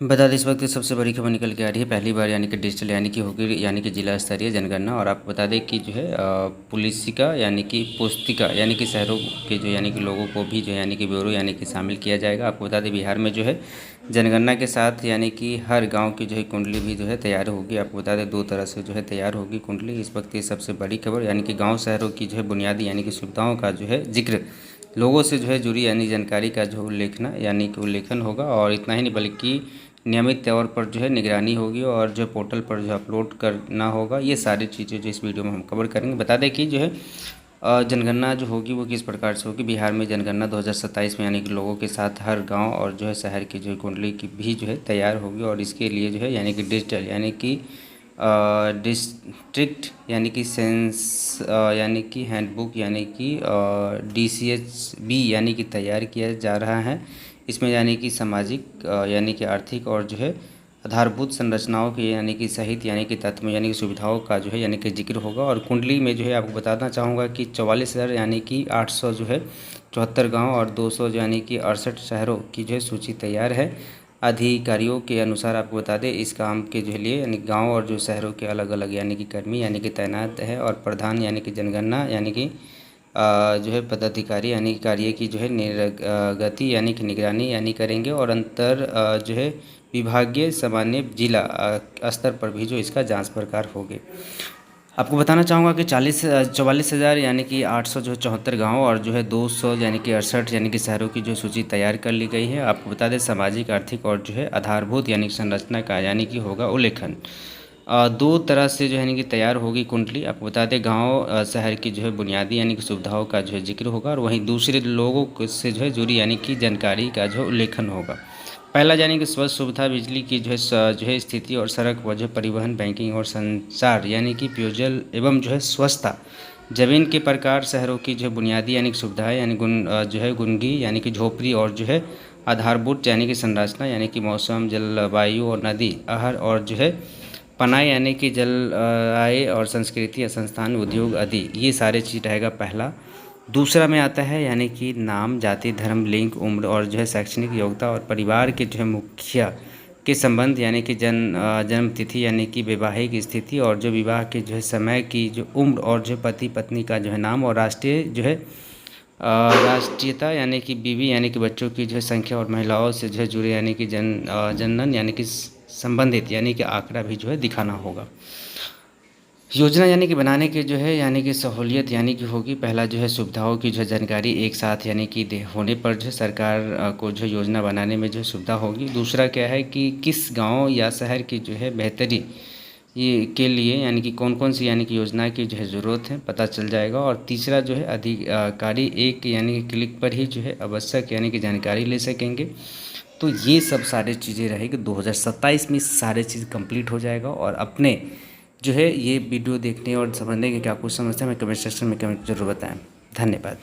बता दें इस वक्त की सबसे बड़ी खबर निकल के आ रही है। पहली बार यानी कि डिजिटल यानी कि होगी यानी कि जिला स्तरीय जनगणना। और आपको बता दें कि जो है पुलिसिका यानी कि पुस्तिका यानी कि शहरों के जो यानी कि लोगों को भी जो यानी कि ब्यूरो यानी कि शामिल किया जाएगा। आपको बता दें बिहार में जो है जनगणना के साथ यानी कि हर गांव की जो है कुंडली भी जो है तैयार होगी। आपको बता दें 2 तरह से जो है तैयार होगी कुंडली। इस वक्त की सबसे बड़ी खबर यानी कि गाँव शहरों की जो है बुनियादी यानी कि सुविधाओं का जो है जिक्र, लोगों से जो है जुड़ी यानी जानकारी का जो उल्लेखना यानी कि उल्लेखन होगा। और इतना ही नहीं बल्कि नियमित तौर पर जो है निगरानी होगी और जो पोर्टल पर जो अपलोड करना होगा। ये सारी चीज़ें जो इस वीडियो में हम कवर करेंगे। बता दें कि जो है जनगणना जो होगी वो किस प्रकार से होगी। बिहार में जनगणना 2027 में यानी कि लोगों के साथ हर गांव और जो है शहर की जो है कुंडली की भी जो है तैयार होगी। और इसके लिए जो है यानी कि डिजिटल यानी कि डिस्ट्रिक्ट यानी कि सेंस यानी कि हैंडबुक यानी कि DCHB यानी कि तैयार किया जा रहा है। इसमें यानी कि सामाजिक यानी कि आर्थिक और जो है आधारभूत संरचनाओं के यानी कि सहित यानी कि तत्व यानी कि सुविधाओं का जो है यानी कि जिक्र होगा। और कुंडली में जो है आपको बताना चाहूँगा कि 44,000 यानी कि 800 जो है 74 गाँव और 200 यानी कि 68 शहरों की जो है सूची तैयार है। अधिकारियों के अनुसार आपको बता दें इस काम के जो लिए यानी गांव और जो शहरों के अलग अलग यानी कि कर्मी यानी कि तैनात है। और प्रधान यानी कि जनगणना यानी कि जो है पदाधिकारी यानी कि कार्य की जो है गति यानी कि निगरानी यानी करेंगे। और अंतर जो है विभागीय सामान्य जिला स्तर पर भी जो इसका जांच प्रकार होगी। आपको बताना चाहूँगा कि 44,000 यानी कि 800 जो 74 गाँव और जो है 200 यानी कि 68 यानी कि शहरों की जो सूची तैयार कर ली गई है। आपको बता दें सामाजिक आर्थिक और जो है आधारभूत यानी कि संरचना का यानी कि होगा उल्लेखन। 2 तरह से जो है यानी कि तैयार होगी कुंडली। आपको बता दें गाँव शहर की जो है बुनियादी यानी कि सुविधाओं का जो है जिक्र होगा। और वहीं दूसरे लोगों से जो है जुड़ी यानी कि जानकारी का जो उल्लेखन होगा। पहला यानी कि स्वास्थ्य सुविधा, बिजली की जो है स्थिति और सड़क व जो परिवहन, बैंकिंग और संचार यानी कि पेयजल एवं जो है स्वच्छता, जमीन के प्रकार, शहरों की जो है बुनियादी यानी कि सुविधाएं यानी जो है गुनगी यानी कि झोपड़ी और जो है आधारभूत यानी कि संरचना यानी कि मौसम, जलवायु और नदी, आहर और जो है पनाह यानी कि जल आय और संस्कृति या संस्थान, उद्योग आदि, ये सारे चीज़ रहेगा पहला। दूसरा में आता है यानी कि नाम, जाति, धर्म, लिंग, उम्र और जो है शैक्षणिक योग्यता और परिवार के जो है मुखिया के संबंध यानी कि जन्म तिथि यानी कि वैवाहिक स्थिति और जो विवाह के जो है समय की जो उम्र और जो पति पत्नी का जो है नाम और राष्ट्रीय जो है राष्ट्रीयता यानी कि बीवी यानी कि बच्चों की जो है संख्या और महिलाओं से जो है जुड़े यानी कि जनन यानी कि संबंधित यानी कि आंकड़ा भी जो है दिखाना होगा। योजना यानी कि बनाने के जो है यानी कि सहूलियत यानी कि होगी। पहला जो है सुविधाओं की जो है जानकारी एक साथ यानी कि होने पर जो है सरकार को जो योजना बनाने में जो है सुविधा होगी। दूसरा क्या है कि किस गांव या शहर की जो है बेहतरी ये के लिए यानी कि कौन कौन सी यानी कि योजना की जो है ज़रूरत है पता चल जाएगा। और तीसरा जो है अधिकारी एक यानी कि क्लिक पर ही जो है आवश्यक यानी कि जानकारी ले सकेंगे। तो ये सब सारी चीज़ें रहेगी 2027 में, सारे चीज़ कंप्लीट हो जाएगा। और अपने जो है ये वीडियो देखने और समझने के क्या कुछ समझते हैं हमें कमेंट सेक्शन में कमेंट जरूर बताएं। धन्यवाद।